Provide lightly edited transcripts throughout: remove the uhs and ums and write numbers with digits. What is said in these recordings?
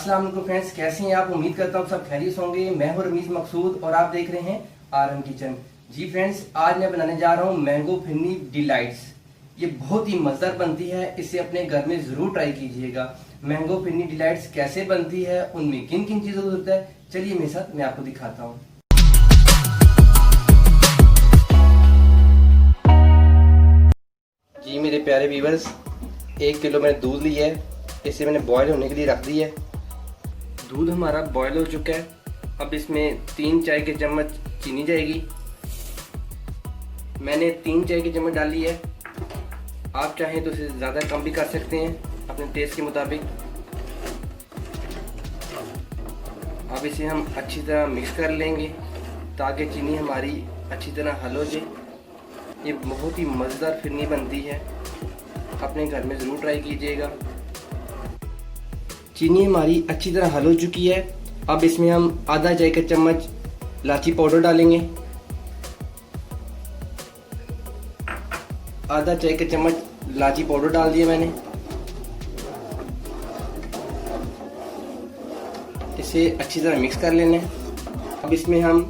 अस्सलाम वालेकुम फ्रेंड्स, कैसे हैं आप? उम्मीद करता हूँ सब खैरियत होंगे। मैं हूँ रमीज मकसूद और आप देख रहे हैं आरएम किचन। जी फ्रेंड्स, आज मैं बनाने जा रहा हूँ मैंगो फिरनी डिलाइट्स। ये बहुत ही मजेदार बनती है, इसे अपने घर में जरूर ट्राई कीजिएगा। मैंगो फिरनी डिलाइट्स कैसे बनती है, उनमें किन किन चीजों की जरूरत है, चलिए मेरे साथ मैं आपको दिखाता हूँ। जी मेरे प्यारे व्यूअर्स, 1 किलो मैंने दूध लिया है, इसे मैंने बॉयल होने के लिए रख दिया है। दूध हमारा बॉयल हो चुका है। अब इसमें 3 चाय के चम्मच चीनी जाएगी। मैंने 3 चाय के चम्मच डाली है, आप चाहें तो इसे ज़्यादा कम भी कर सकते हैं अपने टेस्ट के मुताबिक। अब इसे हम अच्छी तरह मिक्स कर लेंगे ताकि चीनी हमारी अच्छी तरह हल हो जाए। ये बहुत ही मज़ेदार फिरनी बनती है, अपने घर में ज़रूर ट्राई कीजिएगा। चीनी हमारी अच्छी तरह हल हो चुकी है। अब इसमें हम आधा चाय का चम्मच इलायची पाउडर डालेंगे। आधा चाय का चम्मच इलायची पाउडर डाल दिया मैंने। इसे अच्छी तरह मिक्स कर लेना है। अब इसमें हम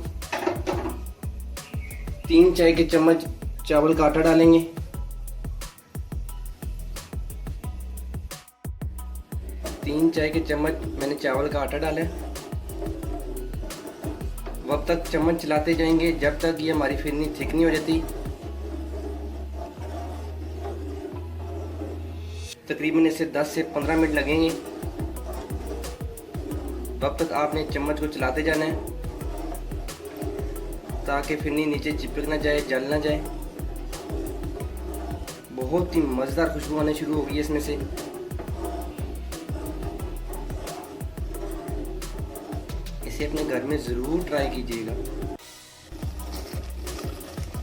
3 चाय के चम्मच चावल का आटा डालेंगे। तीन चाय के चम्मच मैंने चावल का आटा डाला है। वक्त तक चम्मच चलाते जाएंगे जब तक ये हमारी फिरनी थिक नहीं हो जाती। तकरीबन इसे 10 से 15 मिनट लगेंगे। वक्त तक आपने चम्मच को चलाते जाना है ताकि फिरनी नीचे चिपक ना जाए, जल ना जाए। बहुत ही मज़ेदार खुशबू आने शुरू हो गई है इसमें से। इसे अपने घर में ज़रूर ट्राई कीजिएगा।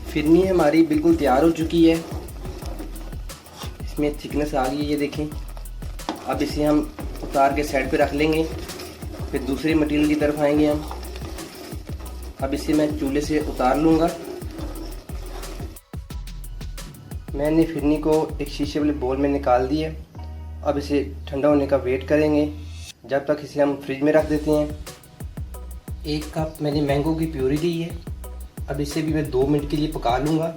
फिरनी हमारी बिल्कुल तैयार हो चुकी है, इसमें थिकनेस आ गई है, ये देखें। अब इसे हम उतार के साइड पे रख लेंगे, फिर दूसरी मटेरियल की तरफ आएंगे हम। अब इसे मैं चूल्हे से उतार लूँगा। मैंने फिरनी को एक शीशे वाले बोल में निकाल दिया। अब इसे ठंडा होने का वेट करेंगे, जब तक इसे हम फ्रिज में रख देते हैं। 1 कप मैंने मैंगो की प्यूरी ली है। अब इसे भी मैं 2 मिनट के लिए पका लूँगा।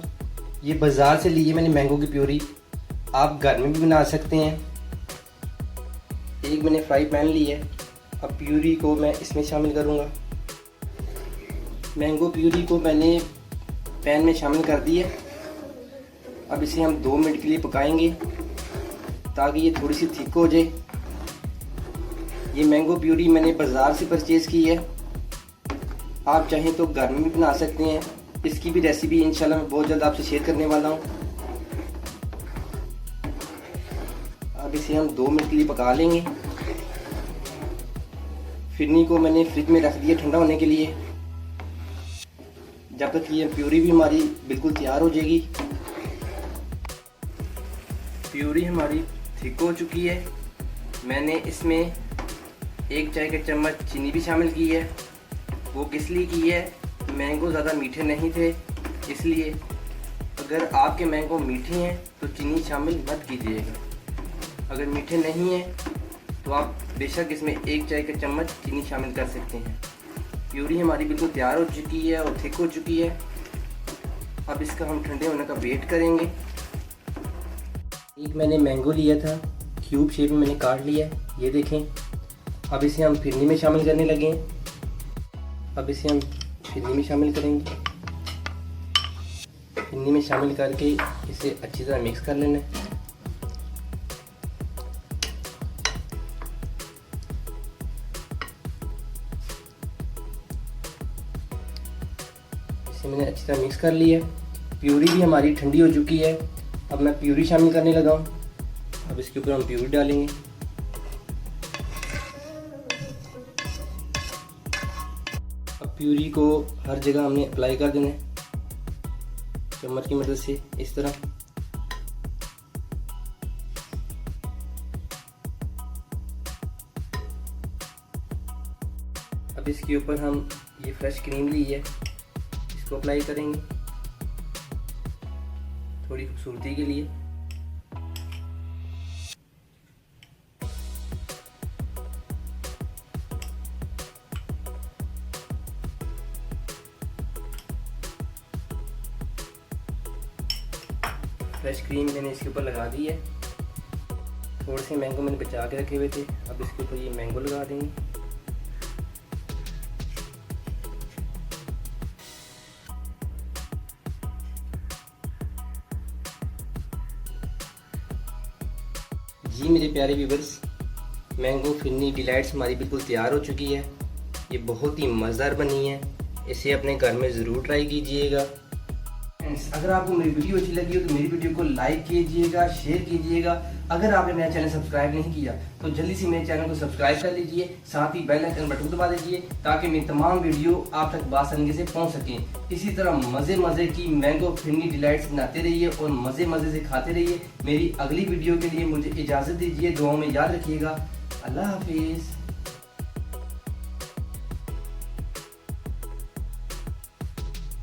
ये बाज़ार से ली है मैंने मैंगो की प्यूरी, आप घर में भी बना सकते हैं। एक मैंने फ्राई पैन ली है। अब प्यूरी को मैं इसमें शामिल करूँगा। मैंगो प्यूरी को मैंने पैन में शामिल कर दिया। अब इसे हम 2 मिनट के लिए पकाएंगे ताकि ये थोड़ी सी थिक हो जाए। ये मैंगो प्यूरी मैंने बाज़ार से परचेज़ की है, आप चाहें तो घर में भी बना सकते हैं। इसकी भी रेसिपी इंशाल्लाह मैं बहुत जल्द आपसे शेयर करने वाला हूँ। अब इसे हम 2 मिनट के लिए पका लेंगे। फिरनी को मैंने फ्रिज में रख दिया ठंडा होने के लिए, जब तक ये प्यूरी भी हमारी बिल्कुल तैयार हो जाएगी। प्यूरी हमारी थिक हो चुकी है। मैंने इसमें 1 चाय का चम्मच चीनी भी शामिल की है। वो किस लिए की है, मैंगो ज़्यादा मीठे नहीं थे इसलिए। अगर आपके मैंगो मीठे हैं तो चीनी शामिल मत कीजिएगा। अगर मीठे नहीं हैं तो आप बेशक इसमें 1 चाय का चम्मच चीनी शामिल कर सकते हैं। प्यूरी हमारी बिल्कुल तैयार हो चुकी है और थिक हो चुकी है। अब इसका हम ठंडे होने का वेट करेंगे। एक मैंने मैंगो लिया था, क्यूब शेप में मैंने काट लिया है, ये देखें। अब इसे हम फिरनी में शामिल करने लगे हैं। अब इसे हम फिरनी में शामिल करेंगे। फिरनी में शामिल करके इसे अच्छी तरह मिक्स कर लेना है। इसे मैंने अच्छी तरह मिक्स कर लिया है। प्यूरी भी हमारी ठंडी हो चुकी है। अब मैं प्यूरी शामिल करने लगा हूँ। अब इसके ऊपर हम प्यूरी डालेंगे। प्यूरी को हर जगह हमने अप्लाई कर देना है चम्मच की मदद से, इस तरह। अब इसके ऊपर हम ये फ्रेश क्रीम ली है, इसको अप्लाई करेंगे थोड़ी खूबसूरती के लिए। फ्रेश क्रीम मैंने इसके ऊपर लगा दी है। थोड़े से मैंगो मैंने बचा के रखे हुए थे, अब इसके ऊपर ये मैंगो लगा देंगे। जी मेरे प्यारे व्यूवर्स, मैंगो फिरनी डिलाइट्स हमारी बिल्कुल तैयार हो चुकी है। ये बहुत ही मज़ेदार बनी है, इसे अपने घर में ज़रूर ट्राई कीजिएगा। फ्रेंड्स, अगर आपको मेरी वीडियो अच्छी लगी हो तो मेरी वीडियो को लाइक कीजिएगा, शेयर कीजिएगा। अगर आपने मेरा चैनल सब्सक्राइब नहीं किया तो जल्दी से मेरे चैनल को सब्सक्राइब कर लीजिए, साथ ही बेल आइकन बटन दबा दीजिए ताकि मेरी तमाम वीडियो आप तक बासानी से पहुंच सकें। इसी तरह मज़े की मैंगो फिरनी डिलाइट्स बनाते रहिए और मज़े से खाते रहिए। मेरी अगली वीडियो के लिए मुझे इजाज़त दीजिए, दुआओं में याद रखिएगा। अल्लाह हाफिज़।